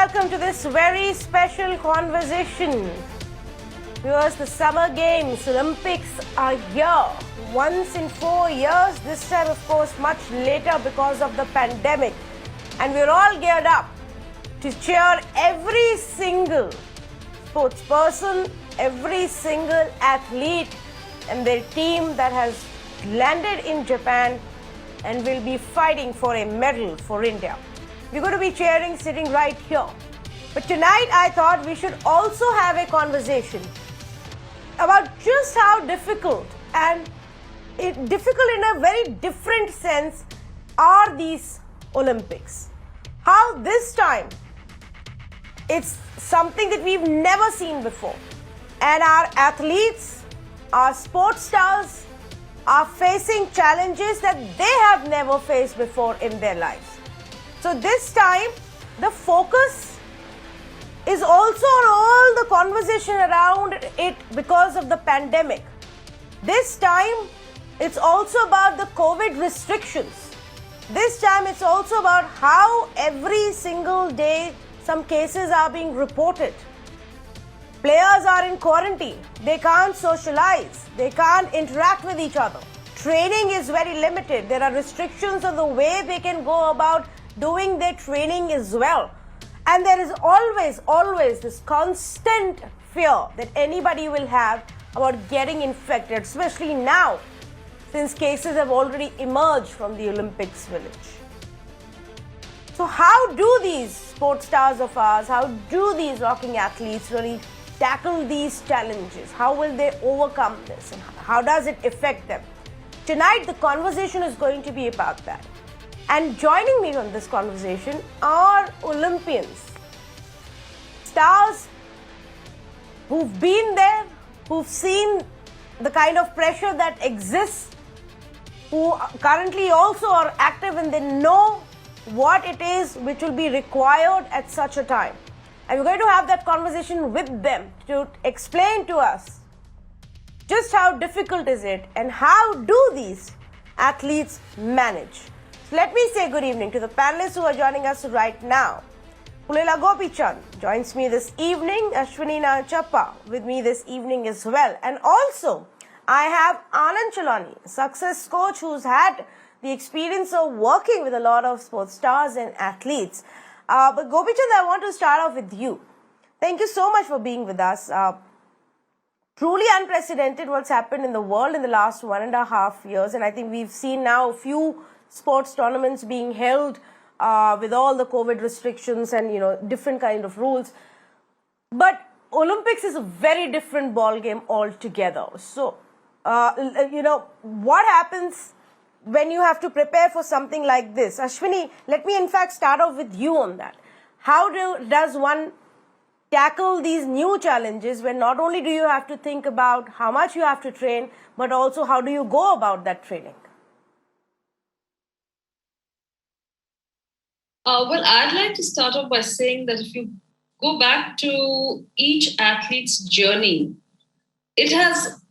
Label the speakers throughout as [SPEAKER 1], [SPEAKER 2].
[SPEAKER 1] welcome to this very special conversation. Viewers, the Summer Games, Olympics are here. Once in 4 years, this time of course much later because of the pandemic. And we're all geared up to cheer every single sports person, every single athlete and their team that has landed in Japan and will be fighting for a medal for India. We're going to be cheering sitting right here. But tonight I thought we should also have a conversation about just how difficult and difficult in a very different sense are these Olympics. How this time it's something that we've never seen before. And our athletes, our sports stars are facing challenges that they have never faced before in their lives. So this time, the focus is also on all the conversation around it because of the pandemic. This time, it's also about the COVID restrictions. This time, it's also about how every single day some cases are being reported. Players are in quarantine. They can't socialize. They can't interact with each other. Training is very limited. There are restrictions on the way they can go about doing their training as well. And there is always this constant fear that anybody will have about getting infected, especially now, since cases have already emerged from the Olympics village. So how do these sports stars of ours, how do these rocking athletes really tackle these challenges? How will they overcome this? And how does it affect them? Tonight, the conversation is going to be about that. And joining me on this conversation are Olympians, stars who've been there, who've seen the kind of pressure that exists, who currently also are active and they know what it is which will be required at such a time. And we're going to have that conversation with them to explain to us just how difficult is it and how do these athletes manage. Let me say good evening to the panelists who are joining us right now. Pulela Gopichand joins me this evening. Ashwini Nachappa with me this evening as well. And also, I have Anand Chalani, success coach who's had the experience of working with a lot of sports stars and athletes. But Gopichand, I want to start off with you. Thank you so much for being with us. Truly unprecedented what's happened in the world in the last 1.5 years. And I think we've seen now a few sports tournaments being held with all the COVID restrictions and, different kind of rules. But Olympics is a very different ball game altogether. So, what happens when you have to prepare for something like this? Ashwini, let me in fact start off with you on that. How does one tackle these new challenges when not only do you have to think about how much you have to train, but also how do you go about that training?
[SPEAKER 2] Well, I'd like to start off by saying that if you go back to each athlete's journey, it has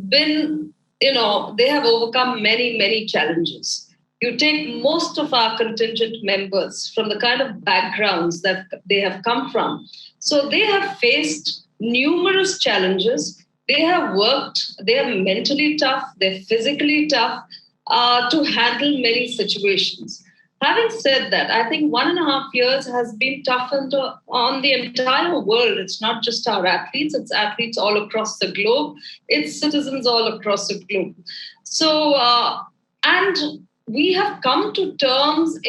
[SPEAKER 2] been, they have overcome many, many challenges. You take most of our contingent members from the kind of backgrounds that they have come from. So they have faced numerous challenges. They have worked, they are mentally tough, they're physically tough to handle many situations. Having said that, I think 1.5 years has been toughened on the entire world. It's not just our athletes, it's athletes all across the globe. It's citizens all across the globe. So, and we have come to terms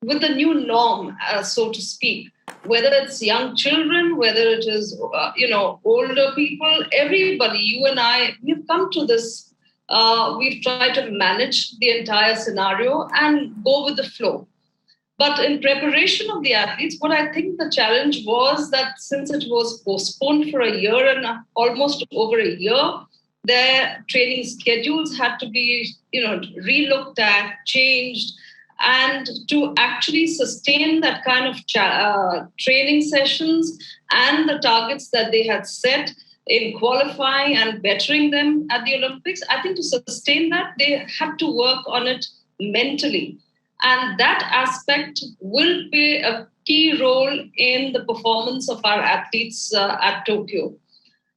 [SPEAKER 2] with the new norm, so to speak. Whether it's young children, whether it is, older people, everybody, you and I, we've come to this. We've tried to manage the entire scenario and go with the flow. But in preparation of the athletes, what I think the challenge was that since it was postponed for a year and almost over a year, their training schedules had to be, relooked at, changed, and to actually sustain that kind of training sessions and the targets that they had set in qualifying and bettering them at the Olympics, I think to sustain that, they had to work on it mentally. And that aspect will play a key role in the performance of our athletes at Tokyo.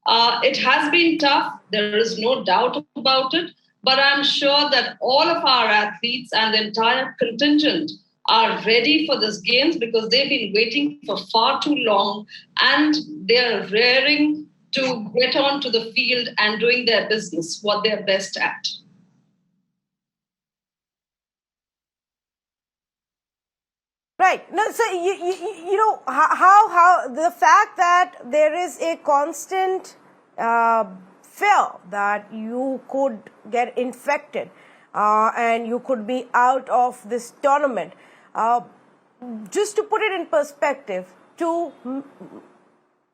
[SPEAKER 2] It has been tough, there is no doubt about it, but I'm sure that all of our athletes and the entire contingent are ready for this games because they've been waiting for far too long and they're raring to get onto the field and doing their business, what they're best at.
[SPEAKER 1] Right. No, so you know how the fact that there is a constant fear that you could get infected and you could be out of this tournament. Just to put it in perspective, to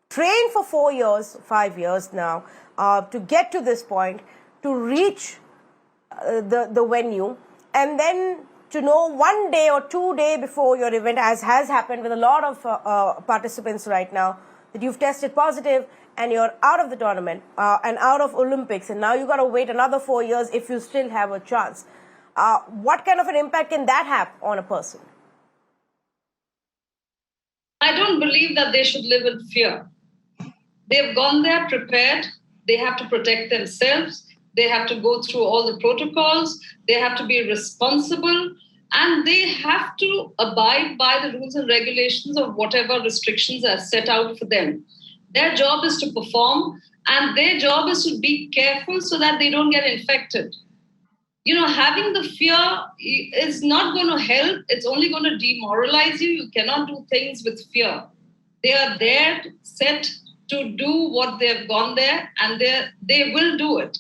[SPEAKER 1] train for 4 years, 5 years now, to get to this point, to reach the venue, and then to know 1 day or 2 days before your event, as has happened with a lot of participants right now, that you've tested positive and you're out of the tournament and out of Olympics, and now you've got to wait another 4 years if you still have a chance. What kind of an impact can that have on a person?
[SPEAKER 2] I don't believe that they should live in fear. They've gone there prepared. They have to protect themselves. They have to go through all the protocols. They have to be responsible. And they have to abide by the rules and regulations of whatever restrictions are set out for them. Their job is to perform, and their job is to be careful so that they don't get infected. You know, having the fear is not going to help. It's only going to demoralize you. You cannot do things with fear. They are there set to do what they've gone there, and they will do it.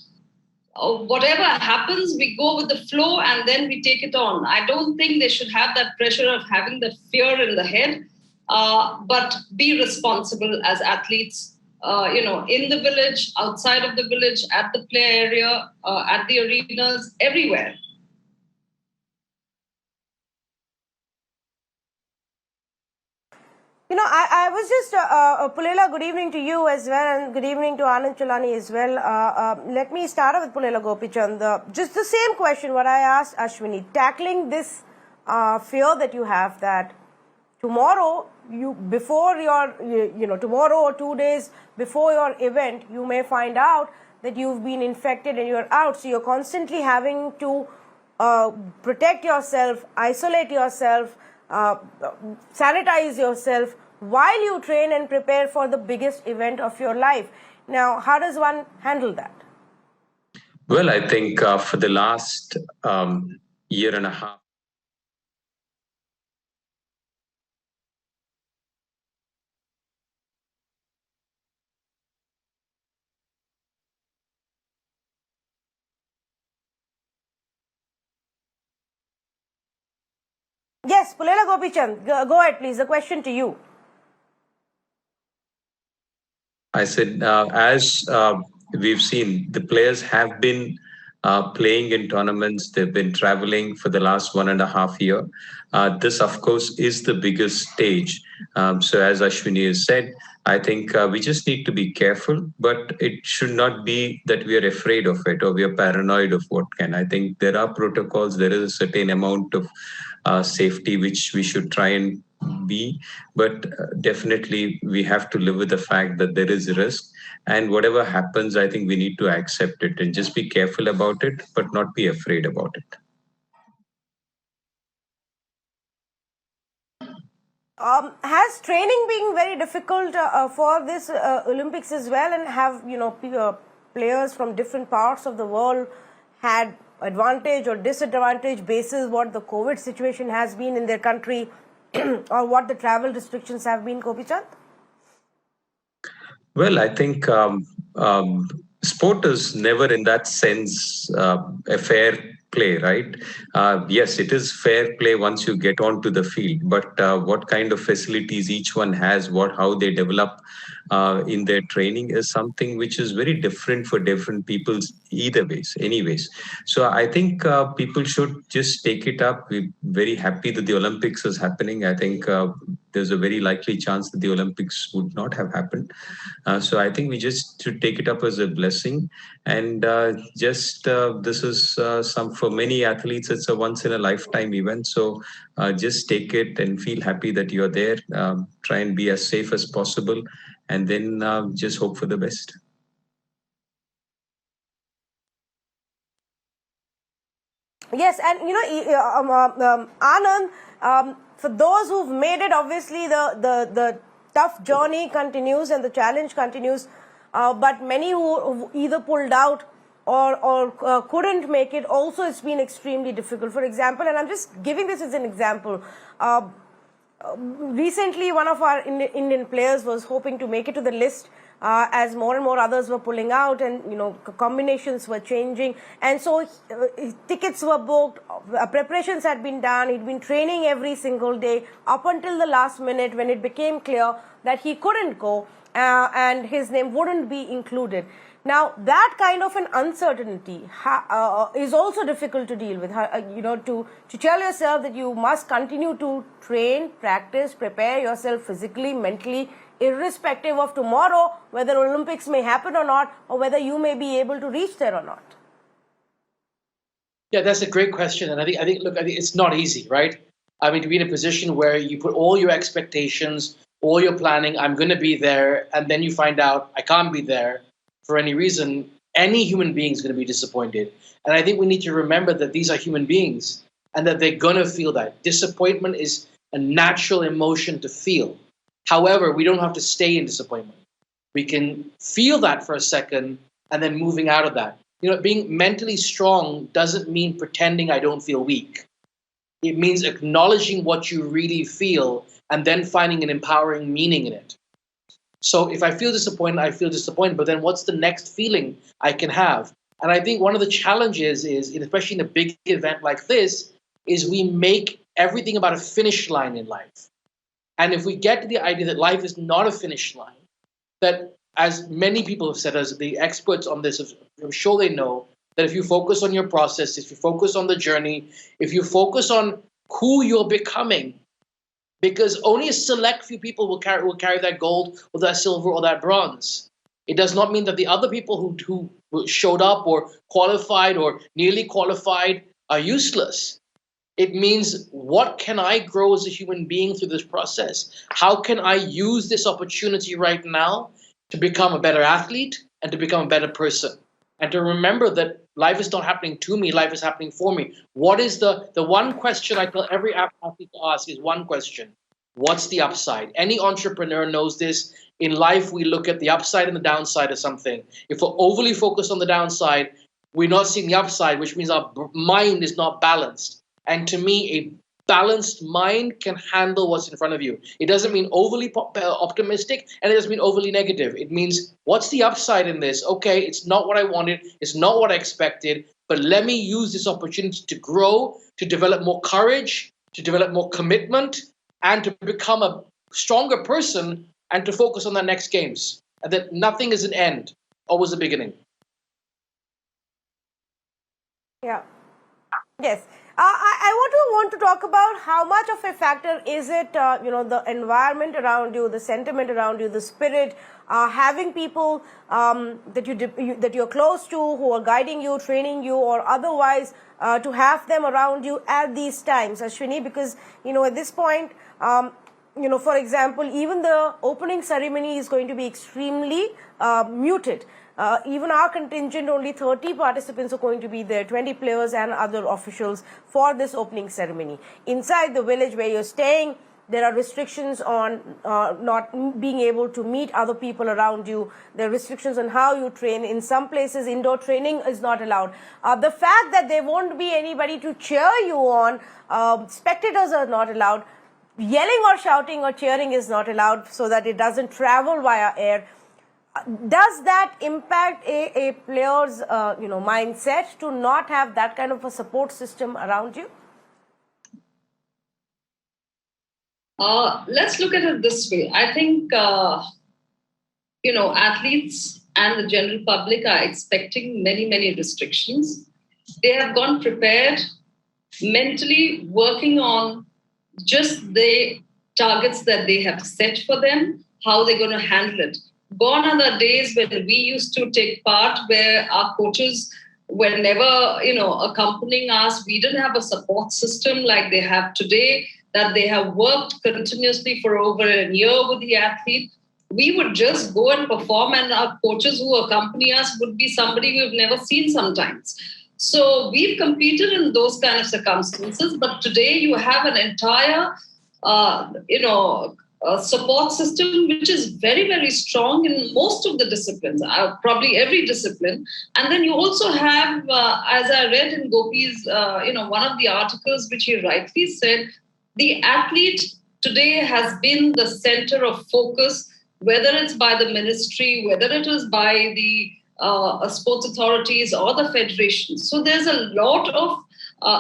[SPEAKER 2] Whatever happens, we go with the flow and then we take it on. I don't think they should have that pressure of having the fear in the head, but be responsible as athletes, in the village, outside of the village, at the play area, at the arenas, everywhere.
[SPEAKER 1] You know, I was just, Pulela, good evening to you as well, and good evening to Anand Chalani as well. Let me start with Pulela Gopichand. Just the same question what I asked Ashwini, tackling this fear that you have that tomorrow, tomorrow or 2 days before your event, you may find out that you've been infected and you're out. So you're constantly having to protect yourself, isolate yourself, sanitize yourself while you train and prepare for the biggest event of your life. Now, how does one handle that?
[SPEAKER 3] Well, I think for the last year and a half,
[SPEAKER 1] Yes, Pulela Gopichand, go ahead, please. The question to you.
[SPEAKER 3] I said, as we've seen, the players have been playing in tournaments. They've been traveling for the last 1.5 years. This, of course, is the biggest stage. So as Ashwini has said, I think we just need to be careful, but it should not be that we are afraid of it or we are paranoid of what can. I think there are protocols. There is a certain amount of safety which we should try and be, but definitely we have to live with the fact that there is risk, and whatever happens, I think we need to accept it and just be careful about it, but not be afraid about it.
[SPEAKER 1] Has training been very difficult for this Olympics as well, and have players from different parts of the world had advantage or disadvantage basis what the COVID situation has been in their country or what the travel restrictions have been, Gopichand?
[SPEAKER 3] Well, I think sport is never in that sense a fair play, right? Yes, it is fair play once you get onto the field, but what kind of facilities each one has, how they develop in their training is something which is very different for different people's anyways. So I think people should just take it up. We're very happy that the Olympics is happening. I think there's a very likely chance that the Olympics would not have happened. So I think we just to take it up as a blessing, and this is for many athletes, it's a once in a lifetime event. So just take it and feel happy that you're there. Try and be as safe as possible, and then just hope for the best.
[SPEAKER 1] Yes, and Anand, for those who've made it, obviously the tough journey continues and the challenge continues. But many who either pulled out or couldn't make it, also it's been extremely difficult. For example, and I'm just giving this as an example. Recently, one of our Indian players was hoping to make it to the list. As more and more others were pulling out, and combinations were changing, and so tickets were booked, preparations had been done, he'd been training every single day up until the last minute when it became clear that he couldn't go and his name wouldn't be included. Now that kind of an uncertainty is also difficult to deal with. To tell yourself that you must continue to train, practice, prepare yourself physically, mentally, irrespective of tomorrow, whether Olympics may happen or not, or whether you may be able to reach there or not.
[SPEAKER 4] Yeah, that's a great question, and I think it's not easy, right? I mean, to be in a position where you put all your expectations, all your planning, I'm going to be there, and then you find out I can't be there for any reason. Any human being is going to be disappointed, and I think we need to remember that these are human beings, and that they're going to feel that. Disappointment is a natural emotion to feel. However, we don't have to stay in disappointment. We can feel that for a second and then moving out of that. Being mentally strong doesn't mean pretending I don't feel weak. It means acknowledging what you really feel and then finding an empowering meaning in it. So if I feel disappointed, I feel disappointed, but then what's the next feeling I can have? And I think one of the challenges is, especially in a big event like this, is we make everything about a finish line in life. And if we get to the idea that life is not a finish line, that as many people have said, as the experts on this, I'm sure they know, that if you focus on your process, if you focus on the journey, if you focus on who you're becoming, because only a select few people will carry that gold or that silver or that bronze. It does not mean that the other people who showed up or qualified or nearly qualified are useless. It means, what can I grow as a human being through this process? How can I use this opportunity right now to become a better athlete and to become a better person? And to remember that life is not happening to me, life is happening for me. What is the one question I tell every athlete to ask is one question: what's the upside? Any entrepreneur knows this. In life, we look at the upside and the downside of something. If we're overly focused on the downside, we're not seeing the upside, which means our mind is not balanced. And to me, a balanced mind can handle what's in front of you. It doesn't mean overly optimistic, and it doesn't mean overly negative. It means, what's the upside in this? Okay, it's not what I wanted, it's not what I expected, but let me use this opportunity to grow, to develop more courage, to develop more commitment, and to become a stronger person, and to focus on the next games. And that nothing is an end, always a beginning.
[SPEAKER 1] Yeah. Yes. I want to talk about how much of a factor is it, the environment around you, the sentiment around you, the spirit, having people that you're close to who are guiding you, training you, or otherwise to have them around you at these times, Ashwini, because at this point, for example, even the opening ceremony is going to be extremely muted. Even our contingent, only 30 participants are going to be there, 20 players and other officials for this opening ceremony. Inside the village where you're staying, there are restrictions on not being able to meet other people around you. There are restrictions on how you train. In some places, indoor training is not allowed. The fact that there won't be anybody to cheer you on, spectators are not allowed. Yelling or shouting or cheering is not allowed, so that it doesn't travel via air. Does that impact a player's mindset to not have that kind of a support system around you?
[SPEAKER 2] Let's look at it this way. I think athletes and the general public are expecting many restrictions. They have gone prepared, mentally working on just the targets that they have set for them, how they're going to handle it. Gone are the days when we used to take part where our coaches were never, accompanying us. We didn't have a support system like they have today, that they have worked continuously for over a year with the athlete. We would just go and perform, and our coaches who accompany us would be somebody we've never seen sometimes. So we've competed in those kind of circumstances, but today you have an entire, support system which is very, very strong in most of the disciplines, probably every discipline. And then you also have, as I read in Gopi's, one of the articles which he rightly said, the athlete today has been the center of focus, whether it's by the ministry, whether it is by the sports authorities or the federations. So there's a lot of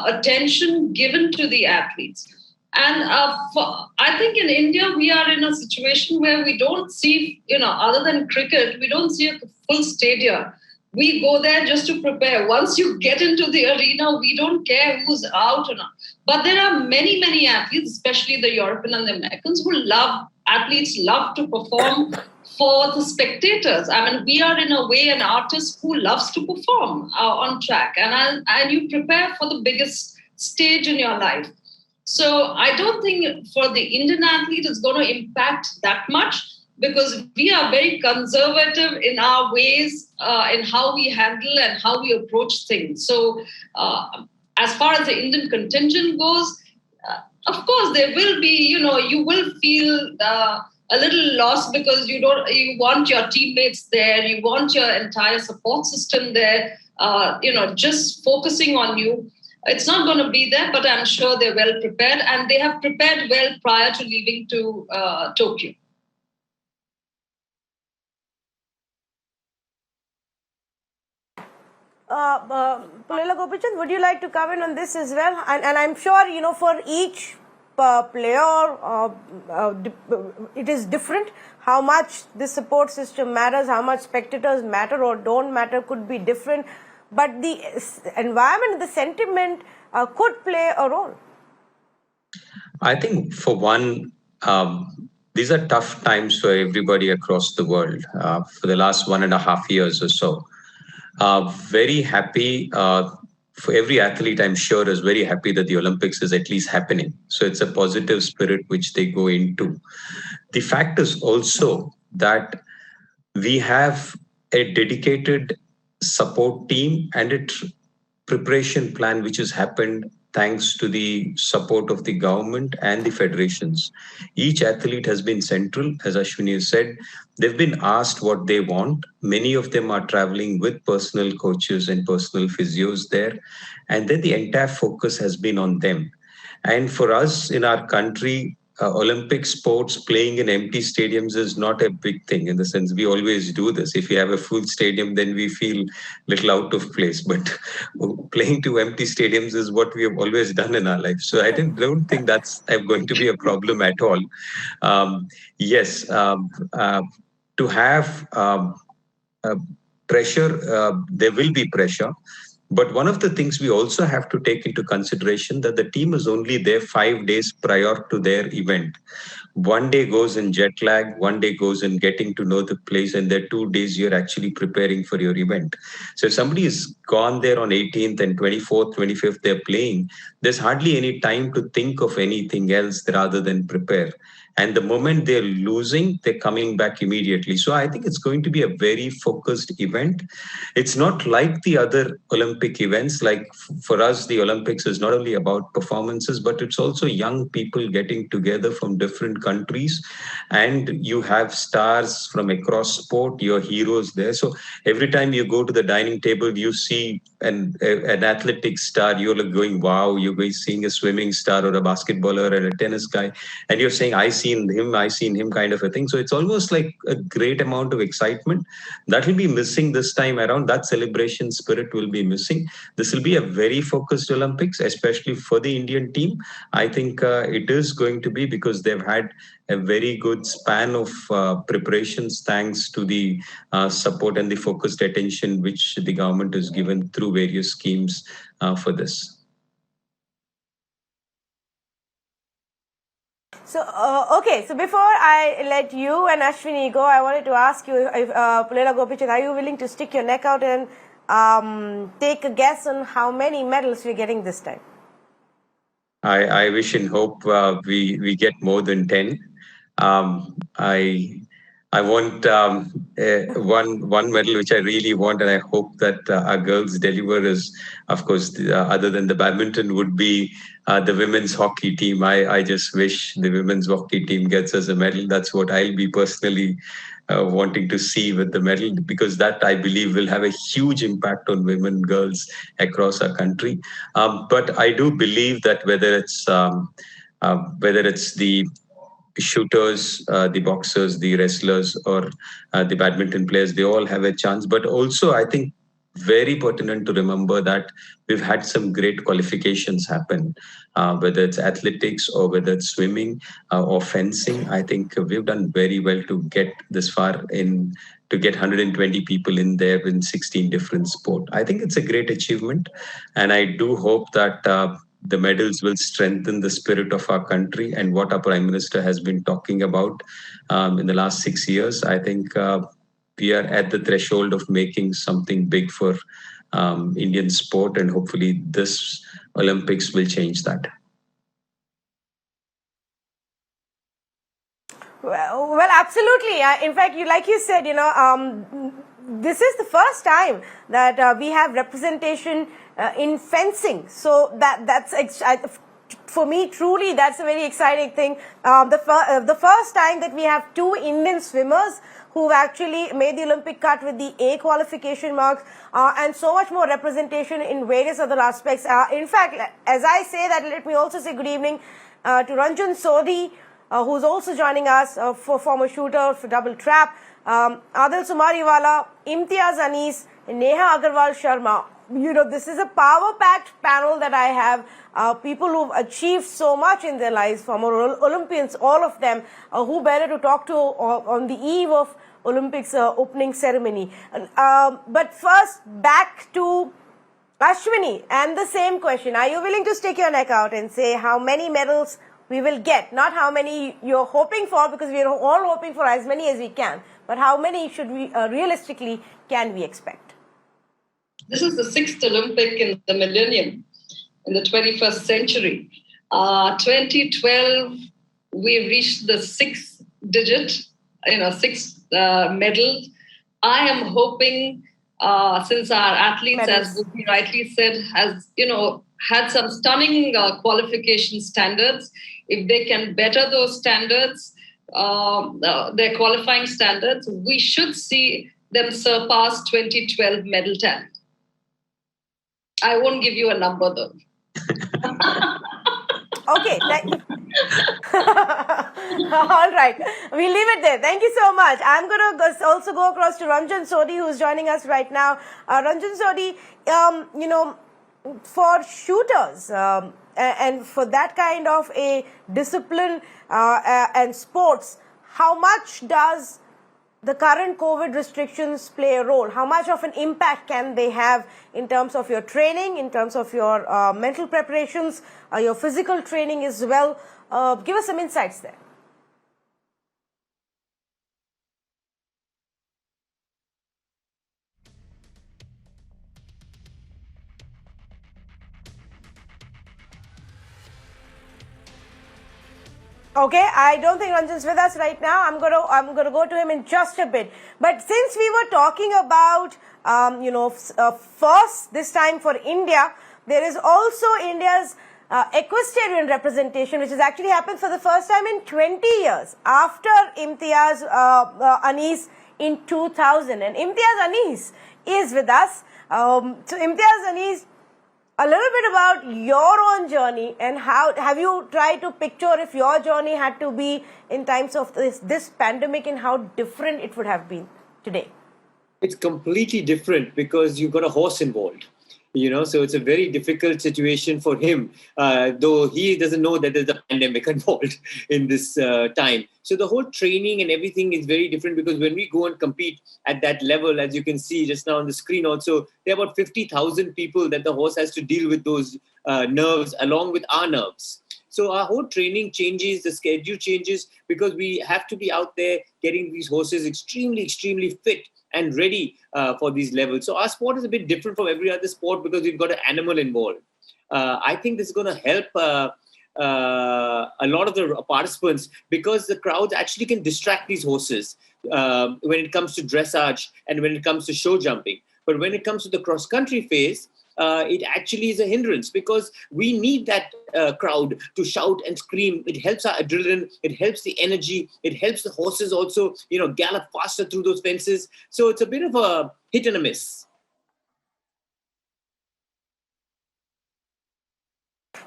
[SPEAKER 2] attention given to the athletes. And I think in India, we are in a situation where we don't see, other than cricket, we don't see a full stadium. We go there just to prepare. Once you get into the arena, we don't care who's out or not. But there are many, many athletes, especially the European and the Americans, athletes love to perform for the spectators. I mean, we are in a way an artist who loves to perform on track. And you prepare for the biggest stage in your life. So I don't think for the Indian athlete it's going to impact that much, because we are very conservative in our ways, in how we handle and how we approach things. So as far as the Indian contingent goes, of course there will be, you will feel a little lost, because you want your teammates there, you want your entire support system there, just focusing on you. It's not going to be there, but I'm sure they're well prepared, and they have prepared well prior to leaving to Tokyo.
[SPEAKER 1] Pullela Gopichand, would you like to comment on this as well? And I'm sure, for each player, it is different. How much the support system matters, how much spectators matter or don't matter could be different. But the environment, the sentiment could play a role.
[SPEAKER 3] I think for one, these are tough times for everybody across the world for the last 1.5 years or so. Very happy for every athlete, I'm sure, is very happy that the Olympics is at least happening. So it's a positive spirit which they go into. The fact is also that we have a dedicated support team and a preparation plan which has happened thanks to the support of the government and the federations. Each athlete has been central, as Ashwini has said. They've been asked what they want. Many of them are traveling with personal coaches and personal physios there. And then the entire focus has been on them. And for us in our country, Olympic sports playing in empty stadiums is not a big thing, in the sense we always do this. If we have a full stadium, then we feel little out of place. But playing to empty stadiums is what we have always done in our life. So I don't think that's going to be a problem at all. Yes, to have pressure, there will be pressure. But one of the things we also have to take into consideration that the team is only there 5 days prior to their event. 1 day goes in jet lag, 1 day goes in getting to know the place, and there are 2 days you're actually preparing for your event. So if somebody is gone there on 18th and 24th, 25th, they're playing, there's hardly any time to think of anything else rather than prepare. And the moment they're losing, they're coming back immediately. So I think it's going to be a very focused event. It's not like the other Olympic events. Like for us, the Olympics is not only about performances, but it's also young people getting together from different countries. And you have stars from across sport, your heroes there. So every time you go to the dining table, you see an athletic star, you're like going, wow, you're seeing a swimming star or a basketballer or a tennis guy. And you're saying, I seen him kind of a thing. So it's almost like a great amount of excitement that will be missing this time around. That celebration spirit will be missing. This will be a very focused Olympics, especially for the Indian team. I think it is going to be, because they've had a very good span of preparations thanks to the support and the focused attention which the government has given through various schemes for this.
[SPEAKER 1] So, okay, so before I let you and Ashwini go, I wanted to ask you, if Pullela Gopichand, are you willing to stick your neck out and take a guess on how many medals we're getting this time?
[SPEAKER 3] I wish and hope we get more than 10. I want one medal which I really want, and I hope that our girls deliver. Is, of course, other than the badminton, would be the women's hockey team. I just wish the women's hockey team gets us a medal. That's what I'll be personally wanting to see with the medal, because that, I believe, will have a huge impact on women, girls across our country. But I do believe that whether it's the shooters, the boxers, the wrestlers, or the badminton players, they all have a chance. But also, I think very pertinent to remember that we've had some great qualifications happen, whether it's athletics or whether it's swimming or fencing. I think we've done very well to get this far in, to get 120 people in there in 16 different sports. I think it's a great achievement, and I do hope that the medals will strengthen the spirit of our country and what our Prime Minister has been talking about in the last 6 years. I think we are at the threshold of making something big for Indian sport, and hopefully this Olympics will change that.
[SPEAKER 1] Well, absolutely. In fact, like you said, this is the first time that we have representation in fencing. So that's for me, truly, that's a very exciting thing. The first time that we have two Indian swimmers who've actually made the Olympic cut with the A qualification marks, and so much more representation in various other aspects. In fact, as I say that, let me also say good evening to Ranjan Sodhi, who's also joining us, for former shooter for double trap, Adil Sumariwala, Imtiaz Anis, Neha Agarwal Sharma. This is a power-packed panel that I have, people who've achieved so much in their lives, former Olympians, all of them, who better to talk to on the eve of Olympics opening ceremony. But first, back to Ashwini, and the same question. Are you willing to stick your neck out and say how many medals we will get? Not how many you're hoping for, because we're all hoping for as many as we can, but how many should we realistically can we expect?
[SPEAKER 2] This is the 6th Olympic in the millennium, in the 21st century. 2012, we reached the 6th digit, 6 medals. I am hoping, since our athletes, as Gopi rightly said, has had some stunning qualification standards, if they can better those standards, their qualifying standards, we should see them surpass 2012 medal tally. I won't give you a number though.
[SPEAKER 1] Okay. All right. We'll leave it there. Thank you so much. I'm going to also go across to Ranjan Sodhi, who's joining us right now. Ranjan Sodhi, for shooters and for that kind of a discipline and sports, how much does the current COVID restrictions play a role? How much of an impact can they have in terms of your training, in terms of your mental preparations, your physical training as well? Give us some insights there. Okay, I don't think Ranjan's with us right now. I'm gonna go to him in just a bit. But since we were talking about first this time for India, there is also India's equestrian representation, which has actually happened for the first time in 20 years after Imtiaz Anis in 2000. And Imtiaz Anis is with us. So Imtiaz Anis, a little bit about your own journey, and how have you tried to picture if your journey had to be in times of this pandemic, and how different it would have been today?
[SPEAKER 5] It's completely different because you've got a horse involved. So it's a very difficult situation for him, though he doesn't know that there's a pandemic involved in this time. So the whole training and everything is very different, because when we go and compete at that level, as you can see just now on the screen also, there are about 50,000 people that the horse has to deal with, those nerves along with our nerves. So our whole training changes, the schedule changes, because we have to be out there getting these horses extremely, extremely fit and ready for these levels. So our sport is a bit different from every other sport because we've got an animal involved. I think this is going to help a lot of the participants, because the crowds actually can distract these horses when it comes to dressage and when it comes to show jumping. But when it comes to the cross-country phase, it actually is a hindrance, because we need that crowd to shout and scream. It helps our adrenaline, it helps the energy, it helps the horses also, gallop faster through those fences. So it's a bit of a hit and a miss.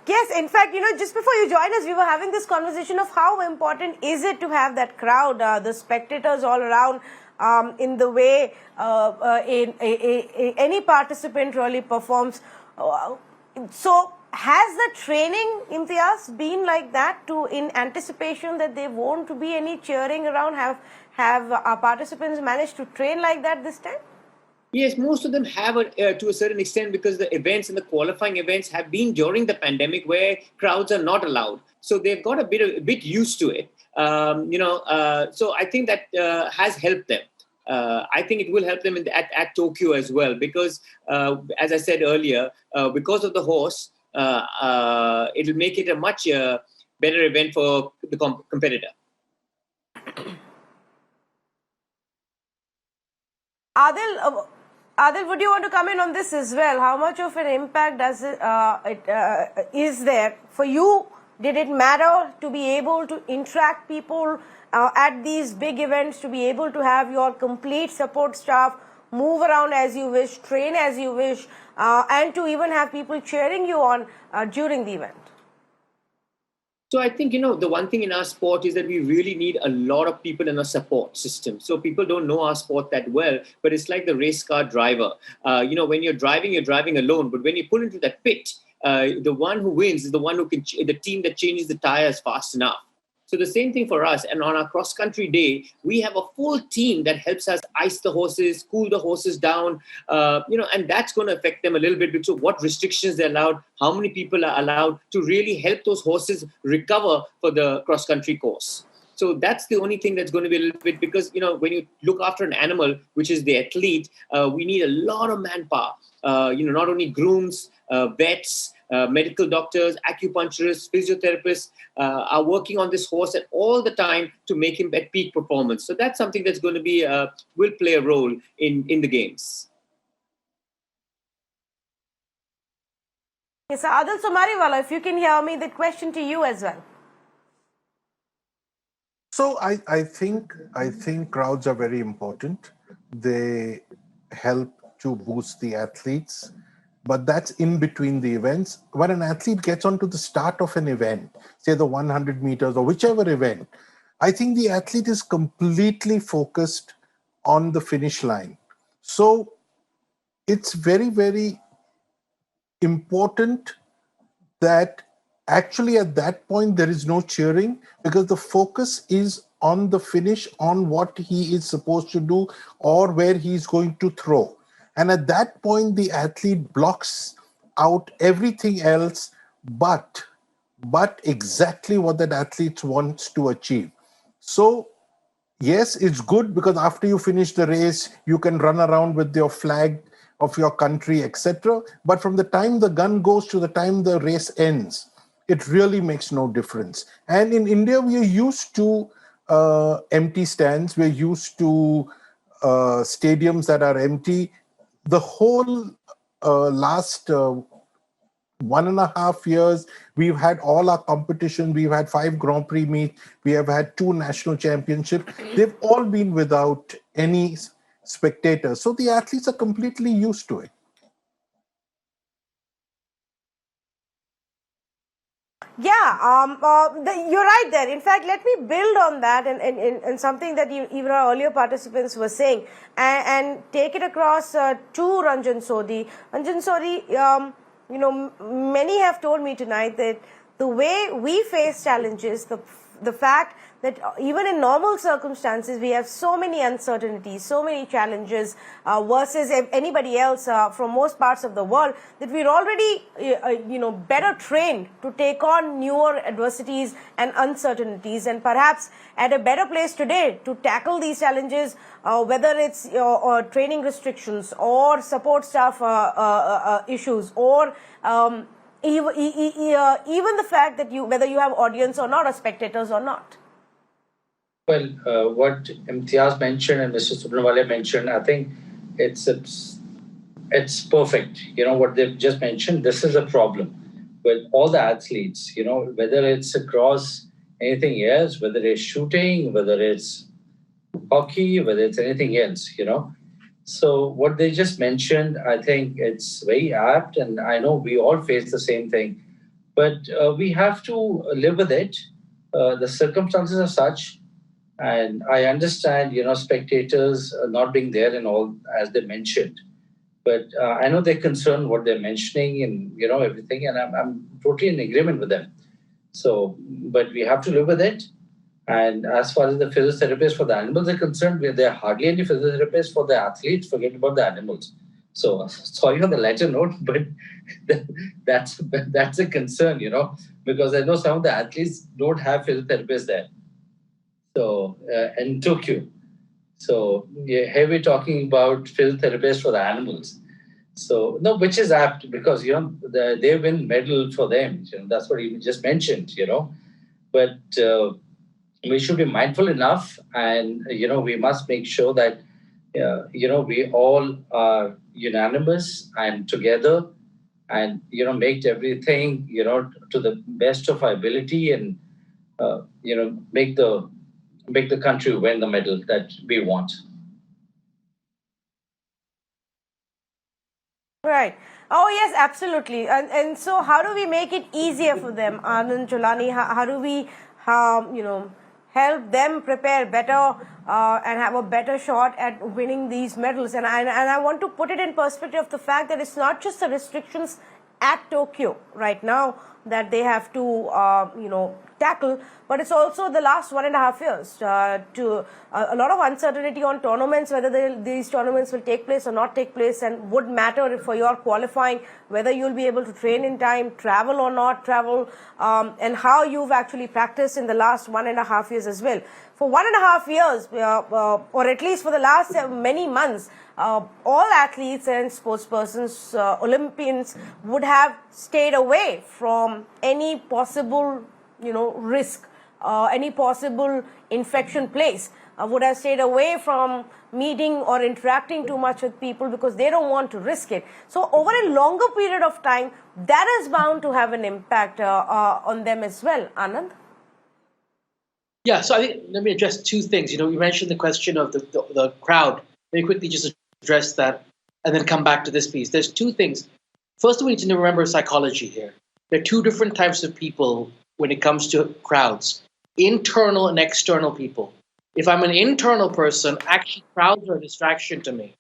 [SPEAKER 1] Yes, in fact, just before you joined us, we were having this conversation of how important is it to have that crowd, the spectators all around, in the way any participant really performs. So has the training, Imtiaz, been like that, in anticipation that there won't be any cheering around? Have our participants managed to train like that this time?
[SPEAKER 5] Yes, most of them have to a certain extent, because the events and the qualifying events have been during the pandemic where crowds are not allowed. So they've got a bit used to it. So I think that has helped them. I think it will help them at Tokyo as well, because as I said earlier, because of the horse, it'll make it a much better event for the competitor.
[SPEAKER 1] Adil, would you want to come in on this as well? How much of an impact does is there for you? Did it matter to be able to interact people at these big events, to be able to have your complete support staff move around as you wish, train as you wish, and to even have people cheering you on during the event?
[SPEAKER 5] So I think, the one thing in our sport is that we really need a lot of people in a support system. So people don't know our sport that well, but it's like the race car driver. When you're driving alone. But when you pull into that pit, the one who wins is the one the team that changes the tires fast enough. So the same thing for us. And on our cross-country day, we have a full team that helps us ice the horses, cool the horses down, and that's going to affect them a little bit, because of what restrictions they're allowed, how many people are allowed, to really help those horses recover for the cross-country course. So that's the only thing that's going to be a little bit, because, when you look after an animal, which is the athlete, we need a lot of manpower. Not only grooms, vets, medical doctors, acupuncturists, physiotherapists are working on this horse at all the time to make him at peak performance. So that's something that's going to be will play a role in the games.
[SPEAKER 1] Yes, Adil Somariwala, if you can hear me, the question to you as well.
[SPEAKER 6] So I think crowds are very important. They help to boost the athletes, but that's in between the events. When an athlete gets onto the start of an event, say the 100 meters or whichever event, I think the athlete is completely focused on the finish line. So it's very, very important that actually at that point there is no cheering, because the focus is on the finish, on what he is supposed to do or where he's going to throw. And at that point, the athlete blocks out everything else but exactly what that athlete wants to achieve. So yes, it's good, because after you finish the race, you can run around with your flag of your country, etc. But from the time the gun goes to the time the race ends, it really makes no difference. And in India, we are used to empty stands. We're used to stadiums that are empty. The whole last 1.5 years, we've had all our competition. We've had 5 Grand Prix meets. We have had 2 national championships. They've all been without any spectators. So the athletes are completely used to it.
[SPEAKER 1] Yeah, you're right there. In fact, let me build on that and something that even our earlier participants were saying, and take it across to Ranjan Sodhi. Ranjan Sodhi, many have told me tonight that the way we face challenges, the fact that even in normal circumstances, we have so many uncertainties, so many challenges versus anybody else from most parts of the world, that we're already, better trained to take on newer adversities and uncertainties, and perhaps at a better place today to tackle these challenges, whether it's training restrictions or support staff issues, or even the fact that whether you have audience or not, or spectators or not.
[SPEAKER 7] Well, what Imtiaz mentioned and Mr. Subramanian mentioned, I think it's perfect. What they've just mentioned, this is a problem with all the athletes, whether it's across anything else, whether it's shooting, whether it's hockey, whether it's anything else, So what they just mentioned, I think it's very apt, and I know we all face the same thing, but we have to live with it. The circumstances are such. And I understand, spectators not being there and all, as they mentioned. But I know they're concerned what they're mentioning and, everything. And I'm totally in agreement with them. So, but we have to live with it. And as far as the physiotherapists for the animals are concerned, there are hardly any physiotherapists for the athletes. Forget about the animals. So, sorry on the lighter note, but that's a concern, because I know some of the athletes don't have physiotherapists there. So, in Tokyo. So, here we're talking about physiotherapists for the animals. So, no, which is apt because, they win medal for them. That's what you just mentioned, But we should be mindful enough and, we must make sure that, we all are unanimous and together and, make everything, to the best of our ability and, make the country win the medal that we want.
[SPEAKER 1] Right. Oh, yes, absolutely. And so how do we make it easier for them, Anand, Cholani? How do we, help them prepare better and have a better shot at winning these medals? And I want to put it in perspective of the fact that it's not just the restrictions at Tokyo right now that they have to, tackle, but it's also the last 1.5 years to a lot of uncertainty on tournaments, whether these tournaments will take place or not take place, and would matter for your qualifying, whether you'll be able to train in time, travel or not travel, and how you've actually practiced in the last 1.5 years as well. For 1.5 years, or at least for the last many months, all athletes and sportspersons, Olympians, would have stayed away from any possible risk, any possible infection place, would have stayed away from meeting or interacting too much with people because they don't want to risk it. So over a longer period of time, that is bound to have an impact on them as well. Anand?
[SPEAKER 4] Yeah, so I think let me address two things. You mentioned the question of the crowd. Let me quickly just address that and then come back to this piece. There's two things. First, we need to remember psychology here. There are two different types of people when it comes to crowds, internal and external people. If I'm an internal person, actually crowds are a distraction to me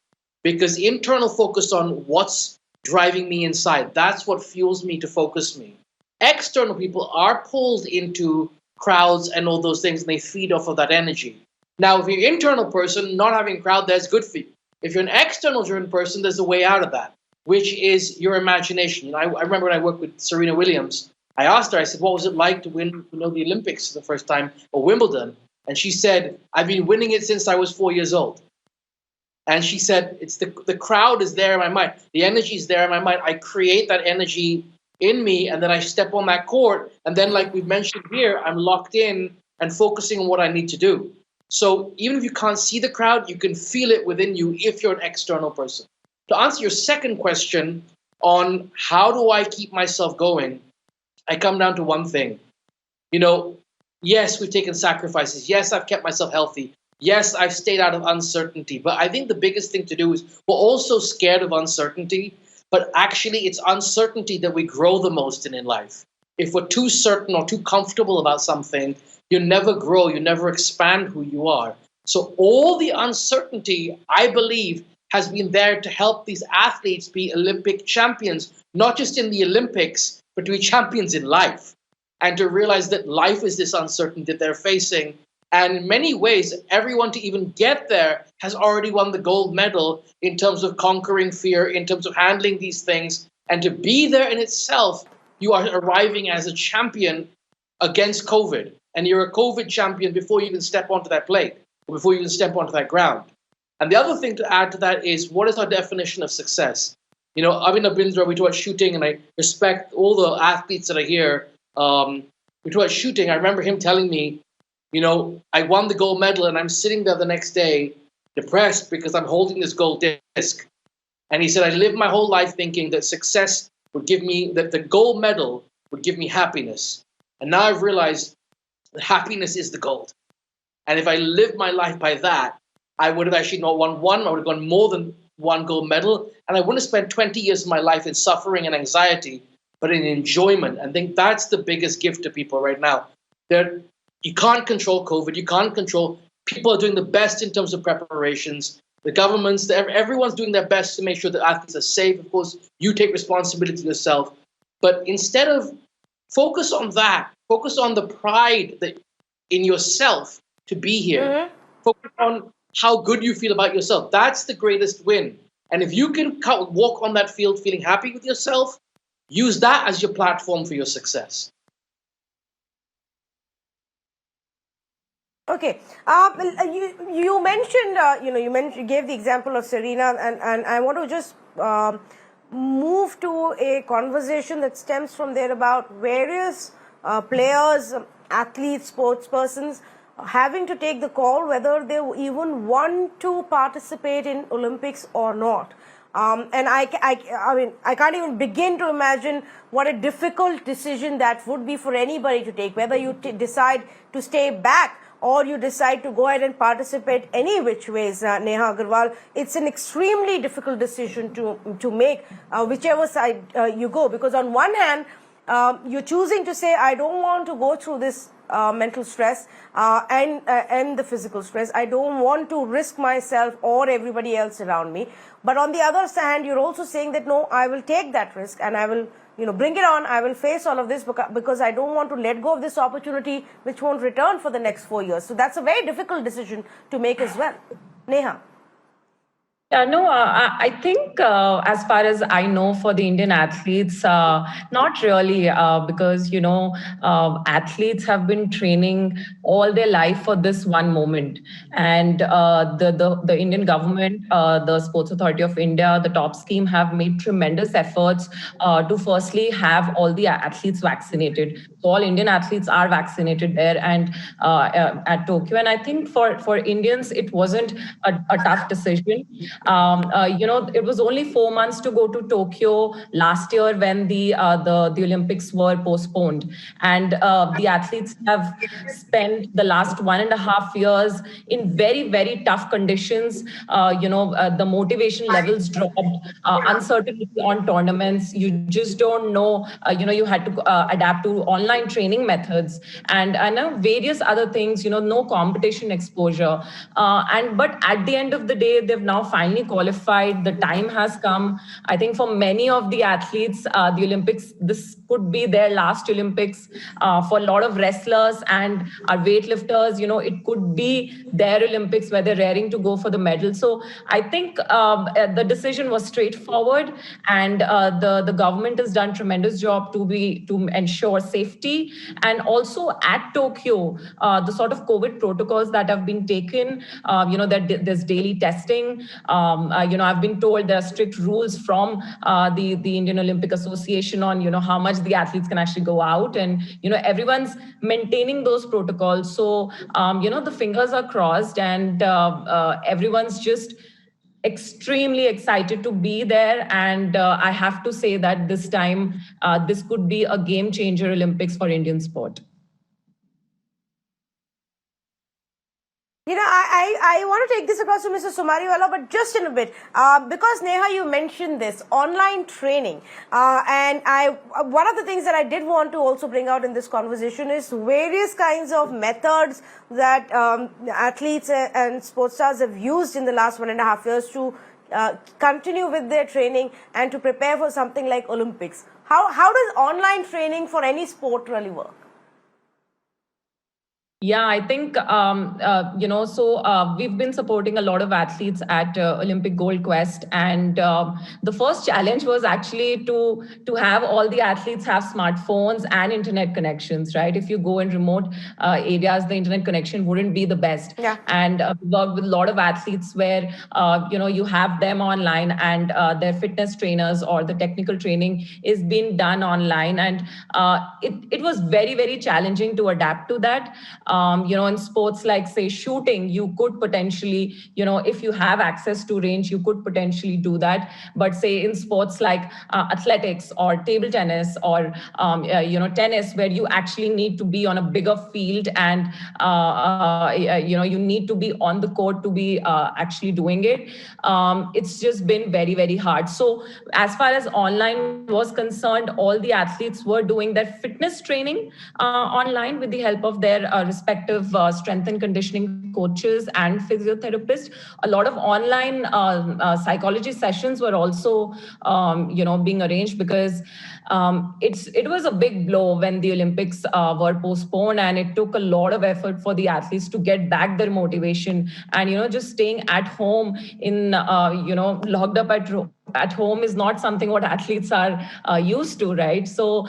[SPEAKER 4] because internal focus on what's driving me inside. That's what fuels me to focus me. External people are pulled into crowds and all those things, and they feed off of that energy. Now, if you're an internal person, not having a crowd, that's good for you. If you're an external driven person, there's a way out of that, which is your imagination. I remember when I worked with Serena Williams, I asked her, I said, what was it like to win the Olympics for the first time, or Wimbledon? And she said, I've been winning it since I was 4 years old. And she said, it's the crowd is there in my mind. The energy is there in my mind. I create that energy in me, and then I step on that court. And then, like we've mentioned here, I'm locked in and focusing on what I need to do. So even if you can't see the crowd, you can feel it within you if you're an external person. To answer your second question on how do I keep myself going, I come down to one thing. Yes, we've taken sacrifices. Yes, I've kept myself healthy. Yes, I've stayed out of uncertainty. But I think the biggest thing to do is we're also scared of uncertainty. But actually, it's uncertainty that we grow the most in life. If we're too certain or too comfortable about something, you never grow, you never expand who you are. So all the uncertainty, I believe, has been there to help these athletes be Olympic champions, not just in the Olympics, but to be champions in life. and to realize that life is this uncertainty that they're facing. And in many ways, everyone to even get there has already won the gold medal in terms of conquering fear, in terms of handling these things. And to be there in itself, you are arriving as a champion against COVID. And you're a COVID champion before you even step onto that plate, or before you even step onto that ground. And the other thing to add to that is, what is our definition of success? You know, I've been we talk about shooting, and I respect all the athletes that are here. We talk about shooting. I remember him telling me, you know, I won the gold medal, and I'm sitting there the next day depressed because I'm holding this gold disc. And he said, I lived my whole life thinking that success would give me, that the gold medal would give me happiness. And now I've realized that happiness is the gold. And if I lived my life by that, I would have actually not won one, I would have won more than one gold medal. And I wouldn't have spent 20 years of my life in suffering and anxiety, but in enjoyment. And I think that's the biggest gift to people right now. You can't control COVID. You can't control. People are doing the best in terms of preparations. The governments, everyone's doing their best to make sure that athletes are safe. Of course, you take responsibility yourself. But instead of focus on that, focus on the pride that in yourself to be here. Focus on how good you feel about yourself. That's the greatest win. And if you can walk on that field feeling happy with yourself, use that as your platform for your success.
[SPEAKER 1] Okay. You mentioned, you gave the example of Serena, and I want to just move to a conversation that stems from there about various players, athletes, sports persons having to take the call whether they even want to participate in Olympics or not. And I mean, I can't even begin to imagine what a difficult decision that would be for anybody to take, whether you decide to stay back or you decide to go ahead and participate any which ways, Neha Agarwal. It's an extremely difficult decision to make, whichever side you go. Because on one hand, you're choosing to say, I don't want to go through this mental stress and the physical stress. I don't want to risk myself or everybody else around me. But on the other hand, you're also saying that, no, I will take that risk and I will bring it on. I will face all of this because I don't want to let go of this opportunity which won't return for the next 4 years. So that's a very difficult decision to make as well. Neha.
[SPEAKER 8] Yeah, no, I think as far as I know for the Indian athletes, not really, because, athletes have been training all their life for this one moment. And the Indian government, the Sports Authority of India, the top scheme have made tremendous efforts to firstly have all the athletes vaccinated. So all Indian athletes are vaccinated there and at Tokyo. And I think for Indians, it wasn't a tough decision. It was only 4 months to go to Tokyo last year when the Olympics were postponed, and the athletes have spent the last 1.5 years in very, very tough conditions. The motivation levels dropped, uncertainty on tournaments. You just don't know. You had to adapt to online training methods and various other things. No competition exposure, but at the end of the day, they've now finally qualified. The time has come. I think for many of the athletes, the Olympics, this could be their last Olympics. For a lot of wrestlers and our weightlifters, it could be their Olympics where they're raring to go for the medal. So I think the decision was straightforward, and the government has done a tremendous job to ensure safety. And also at Tokyo, the sort of COVID protocols that have been taken, that there's daily testing. I've been told there are strict rules from the Indian Olympic Association on, how much the athletes can actually go out, and, everyone's maintaining those protocols. So, the fingers are crossed, and everyone's just extremely excited to be there. And I have to say that this time, this could be a game changer Olympics for Indian sport.
[SPEAKER 1] I want to take this across to Mr. Sumariwala, but just in a bit, because Neha, you mentioned this online training, and one of the things that I did want to also bring out in this conversation is various kinds of methods that athletes and sports stars have used in the last 1.5 years to continue with their training and to prepare for something like Olympics. How does online training for any sport really work?
[SPEAKER 8] Yeah, I think, we've been supporting a lot of athletes at Olympic Gold Quest. And the first challenge was actually to have all the athletes have smartphones and internet connections, right? If you go in remote areas, the internet connection wouldn't be the best.
[SPEAKER 1] Yeah.
[SPEAKER 8] And we worked with a lot of athletes where, you have them online and their fitness trainers or the technical training is being done online. And it was very, very challenging to adapt to that. In sports like, say, shooting, you could potentially, if you have access to range, you could potentially do that. But say in sports like athletics or table tennis or, tennis, where you actually need to be on a bigger field and, you need to be on the court to be actually doing it. It's just been very, very hard. So as far as online was concerned, all the athletes were doing their fitness training online with the help of their respective strength and conditioning coaches and physiotherapists. A lot of online psychology sessions were also, being arranged, because it was a big blow when the Olympics were postponed, and it took a lot of effort for the athletes to get back their motivation. And just staying at home in locked up at home is not something what athletes are used to, right? So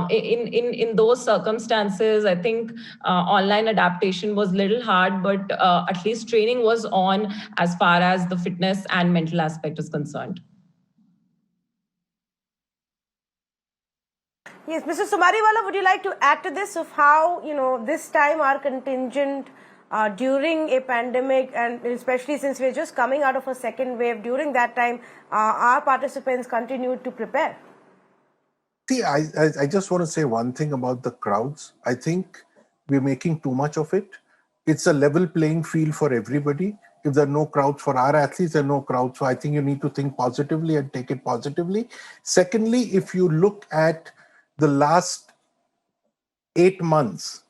[SPEAKER 8] in those circumstances, I think online adaptation was little hard, but at least training was on as far as the fitness and mental aspect is concerned.
[SPEAKER 1] Yes, Mr. Sumariwala, would you like to add to this of how, this time our contingent during a pandemic, and especially since we're just coming out of a second wave, during that time, our participants continued to prepare?
[SPEAKER 6] See, I just want to say one thing about the crowds. I think we're making too much of it. It's a level playing field for everybody. If there are no crowds for our athletes, there are no crowds. So I think you need to think positively and take it positively. Secondly, if you look at the last 8 months,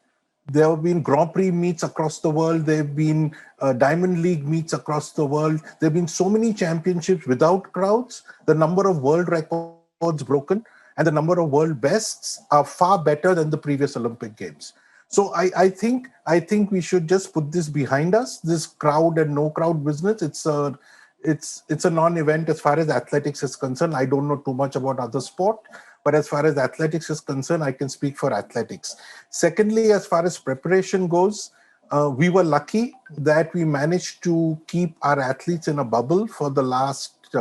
[SPEAKER 6] there have been Grand Prix meets across the world. There have been Diamond League meets across the world. There have been so many championships without crowds. The number of world records broken and the number of world bests are far better than the previous Olympic Games. So I think we should just put this behind us. This crowd and no crowd business. It's a non-event as far as athletics is concerned. I don't know too much about other sport, but as far as athletics is concerned, I can speak for athletics. Secondly, as far as preparation goes, we were lucky that we managed to keep our athletes in a bubble for the last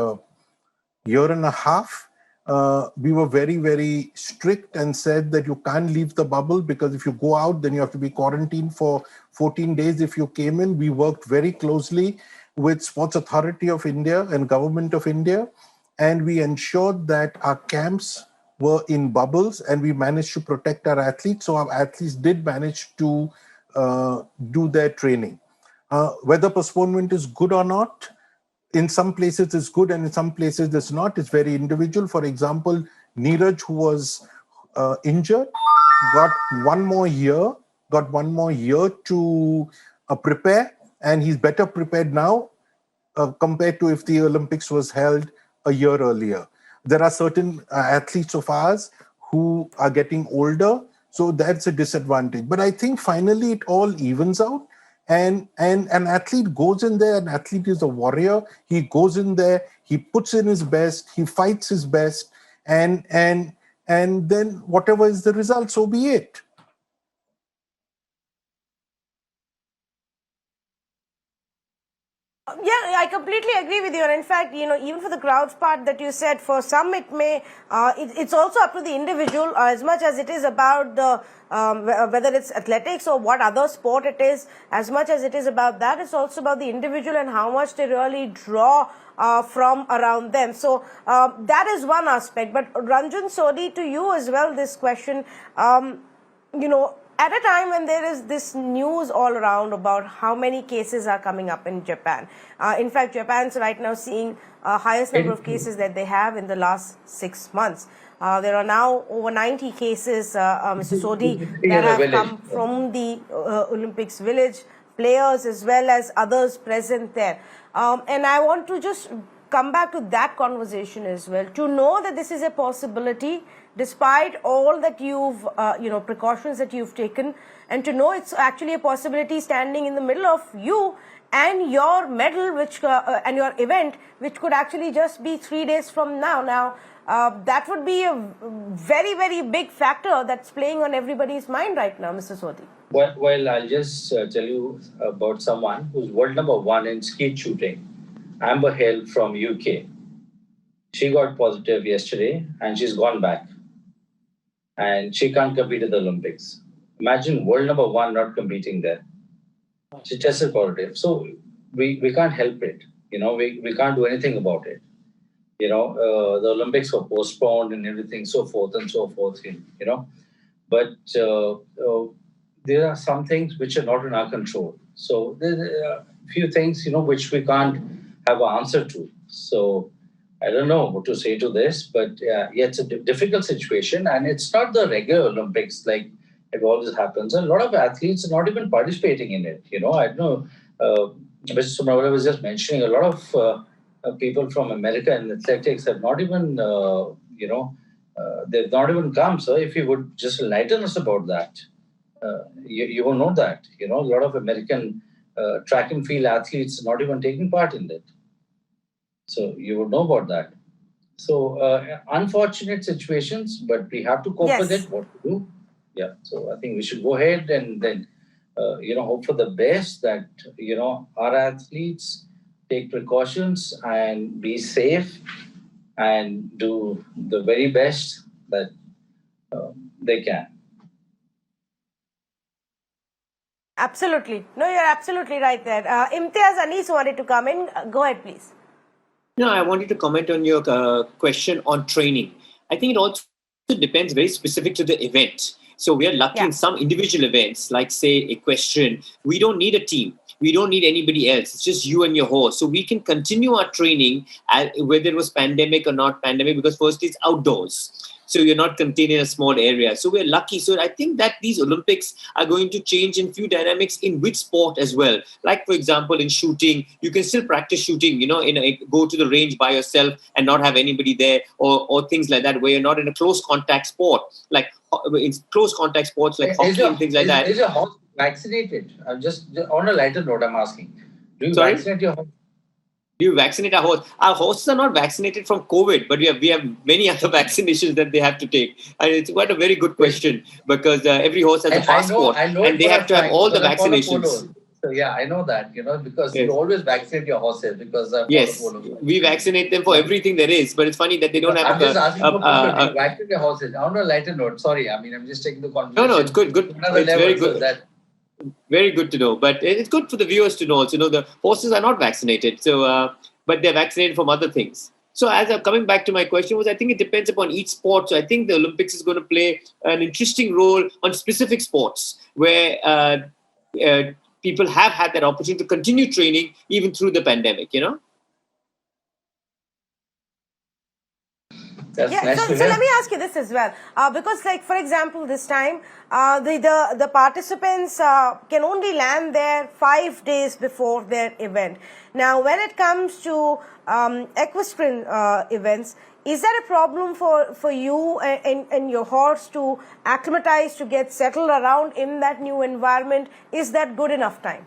[SPEAKER 6] year and a half. We were very, very strict and said that you can't leave the bubble, because if you go out, then you have to be quarantined for 14 days if you came in. We worked very closely with Sports Authority of India and Government of India, and we ensured that our camps were in bubbles, and we managed to protect our athletes. So our athletes did manage to do their training. Whether postponement is good or not, in some places it's good and in some places it's not. It's very individual. For example, Neeraj, who was injured, got one more year to prepare, and he's better prepared now compared to if the Olympics was held a year earlier. There are certain athletes of ours who are getting older, so that's a disadvantage. But I think finally it all evens out. And an athlete goes in there, an athlete is a warrior. He goes in there, he puts in his best, he fights his best, and then whatever is the result, so be it.
[SPEAKER 1] Yeah, I completely agree with you. And in fact, even for the crowds part that you said, for some it may, it's also up to the individual as much as it is about the, whether it's athletics or what other sport it is, as much as it is about that, it's also about the individual and how much they really draw from around them. So that is one aspect. But Ranjan Sodhi, to you as well, this question, at a time when there is this news all around about how many cases are coming up in Japan. In fact, Japan's right now seeing highest number of cases that they have in the last 6 months. There are now over 90 cases, Mr. Sodhi, that have come from the Olympics village, players as well as others present there. And I want to just come back to that conversation as well, to know that this is a possibility, despite all that you've, precautions that you've taken, and to know it's actually a possibility standing in the middle of you and your medal, which and your event, which could actually just be 3 days from now. Now, that would be a very, very big factor that's playing on everybody's mind right now, Mr. Sodhi.
[SPEAKER 7] Well, I'll just tell you about someone who's world number 1 in skeet shooting, Amber Hill from UK. She got positive yesterday and she's gone back. And she can't compete at the Olympics. Imagine world number 1 not competing there. She tested positive. So we can't help it. We can't do anything about it. The Olympics were postponed and everything, so forth and so forth, But there are some things which are not in our control. So there are a few things, which we can't have an answer to. So I don't know what to say to this, but yeah, it's a difficult situation. And it's not the regular Olympics like it always happens. A lot of athletes are not even participating in it. I don't know, Mr. Sumrawala was just mentioning a lot of people from America in athletics have not even, they've not even come. So if you would just enlighten us about that. You will know that, a lot of American track and field athletes are not even taking part in it. So you would know about that. So unfortunate situations, but we have to cope with it, what to do. Yeah, so I think we should go ahead and then, hope for the best that, our athletes take precautions and be safe and do the very best that they can.
[SPEAKER 1] Absolutely. No, you're absolutely right there. Imtiaz Anis wanted to come in. Go ahead, please.
[SPEAKER 5] No, I wanted to comment on your question on training. I think it also depends very specific to the event. So we are lucky in some individual events, like say equestrian, we don't need a team. We don't need anybody else. It's just you and your horse. So we can continue our training whether it was pandemic or not pandemic, because firstly it's outdoors. So you're not contained in a small area. So we're lucky. So I think that these Olympics are going to change in few dynamics in which sport as well. Like, for example, in shooting, you can still practice shooting, go to the range by yourself and not have anybody there, or things like that, where you're not in a close contact sport, like in close contact sports like hockey and things like that.
[SPEAKER 7] Is your horse vaccinated? Just on a lighter note, I'm asking. Do you vaccinate your horse?
[SPEAKER 5] Do you vaccinate our horse? Our horses are not vaccinated from COVID, but we have many other vaccinations that they have to take. And it's quite a very good question, because every horse has a passport, and they have to have all the vaccinations.
[SPEAKER 7] So yeah, I know that, because you always vaccinate your horses because
[SPEAKER 5] we vaccinate them for everything there is. But it's funny that they don't have.
[SPEAKER 7] I'm just asking for people to vaccinate your horses. On a lighter note, sorry, I'm just taking the conversation.
[SPEAKER 5] No, it's good. It's very good. Very good to know, but it's good for the viewers to know also. The horses are not vaccinated, so but they're vaccinated from other things. So as I'm coming back to my question I think it depends upon each sport. So I think the Olympics is going to play an interesting role on specific sports where people have had that opportunity to continue training even through the pandemic.
[SPEAKER 1] So let me ask you this as well, because like, for example, this time the participants can only land there 5 days before their event. Now, when it comes to equestrian events, is that a problem for you and your horse to acclimatize, to get settled around in that new environment? Is that good enough time?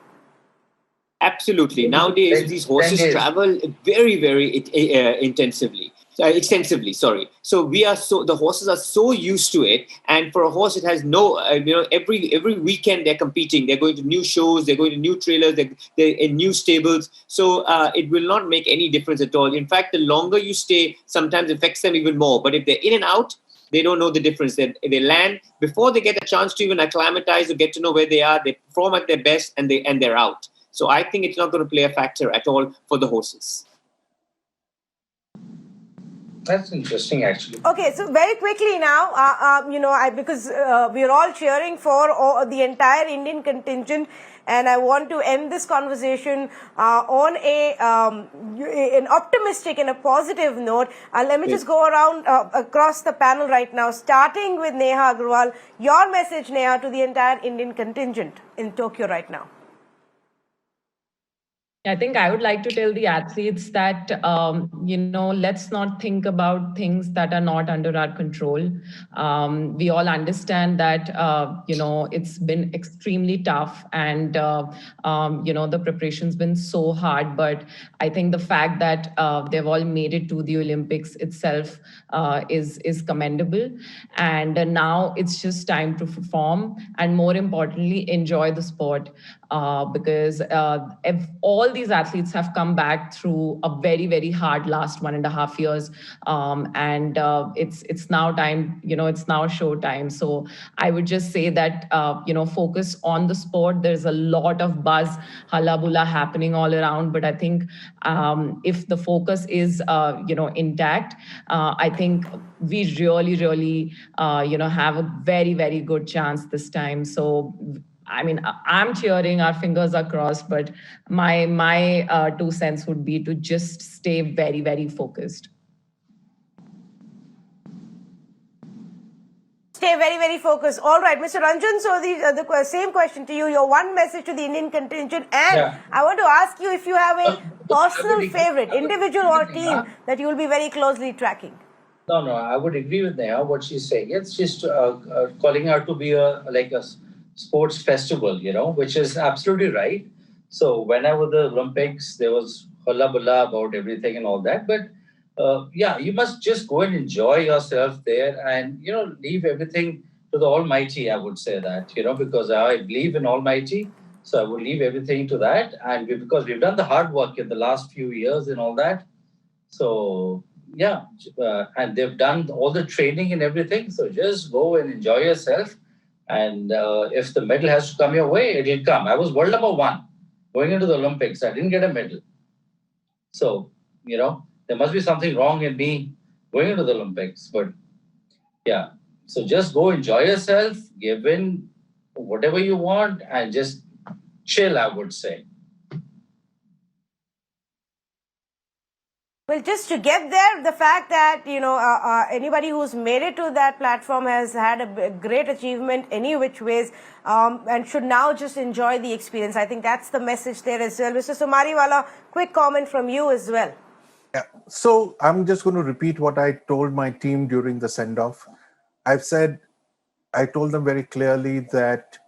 [SPEAKER 5] Absolutely. Nowadays, these horses travel very, very extensively. So the horses are so used to it, and for a horse, it has no, every weekend they're competing. They're going to new shows, they're going to new trailers, they're in new stables. So it will not make any difference at all. In fact, the longer you stay, sometimes affects them even more. But if they're in and out, they don't know the difference. They land before they get a chance to even acclimatize or get to know where they are. They perform at their best, and they're out. So I think it's not going to play a factor at all for the horses.
[SPEAKER 7] That's interesting, actually.
[SPEAKER 1] Okay, so very quickly now, because we're all cheering for the entire Indian contingent, and I want to end this conversation on an optimistic and a positive note. Let me just go around across the panel right now, starting with Neha Agarwal. Your message, Neha, to the entire Indian contingent in Tokyo right now.
[SPEAKER 8] I think I would like to tell the athletes that, let's not think about things that are not under our control. We all understand that, it's been extremely tough and, the preparation's been so hard. But I think the fact that they've all made it to the Olympics itself is commendable. And now it's just time to perform and, more importantly, enjoy the sport. Because if all these athletes have come back through a very, very hard last 1.5 years, and it's now time, it's now show time. So I would just say that focus on the sport. There's a lot of buzz, hullabulla happening all around, but I think if the focus is intact, I think we really, really have a very, very good chance this time. So I mean, I'm cheering, our fingers are crossed, but my 2 cents would be to just stay very, very focused.
[SPEAKER 1] Stay very, very focused. All right, Mr. Ranjan, so the same question to you. Your one message to the Indian contingent, and I want to ask you if you have a personal favorite, individual or team, that you will be very closely tracking.
[SPEAKER 7] No, I would agree with Neha, what she's saying. It's just calling out to be a sports festival, which is absolutely right. So whenever the Olympics, there was hullabulla about everything and all that. But you must just go and enjoy yourself there and, leave everything to the Almighty, I would say that, because I believe in Almighty. So I would leave everything to that. And because we've done the hard work in the last few years and all that. So, and they've done all the training and everything. So just go and enjoy yourself. And if the medal has to come your way, it will come. I was world number 1 going into the Olympics. I didn't get a medal. So, there must be something wrong in me going into the Olympics. But so just go enjoy yourself, give in whatever you want, and just chill, I would say.
[SPEAKER 1] Well, just to get there, the fact that, anybody who's made it to that platform has had a great achievement any which ways, and should now just enjoy the experience. I think that's the message there as well. Mr. Sumariwala, quick comment from you as well.
[SPEAKER 6] Yeah. So I'm just going to repeat what I told my team during the send-off. I told them very clearly that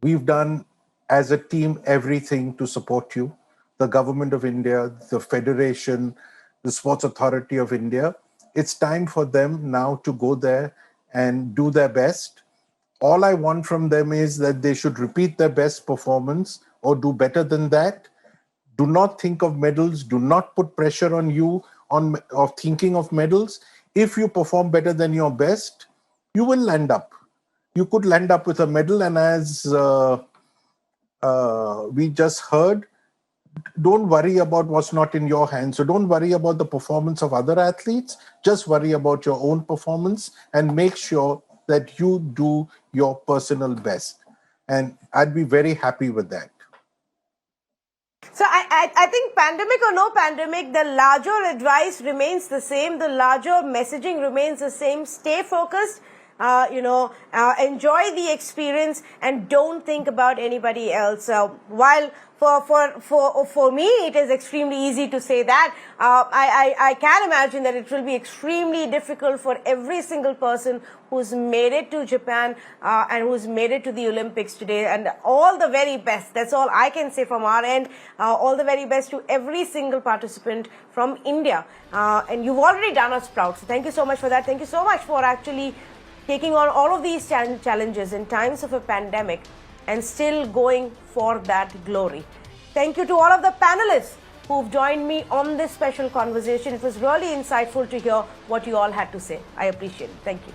[SPEAKER 6] we've done as a team everything to support you. The government of India, the Federation, the Sports Authority of India. It's time for them now to go there and do their best. All I want from them is that they should repeat their best performance or do better than that. Do not think of medals. Do not put pressure on you of thinking of medals. If you perform better than your best, you will land up. You could land up with a medal. And as we just heard, don't worry about what's not in your hands. So don't worry about the performance of other athletes. Just worry about your own performance and make sure that you do your personal best. And I'd be very happy with that.
[SPEAKER 1] So I think pandemic or no pandemic, the larger advice remains the same. The larger messaging remains the same. Stay focused. Enjoy the experience and don't think about anybody else. While for me, it is extremely easy to say that. I can imagine that it will be extremely difficult for every single person who's made it to Japan and who's made it to the Olympics today. And all the very best. That's all I can say from our end. All the very best to every single participant from India. And you've already done us proud. So thank you so much for that. Thank you so much for actually taking on all of these challenges in times of a pandemic and still going for that glory. Thank you to all of the panelists who've joined me on this special conversation. It was really insightful to hear what you all had to say. I appreciate it. Thank you.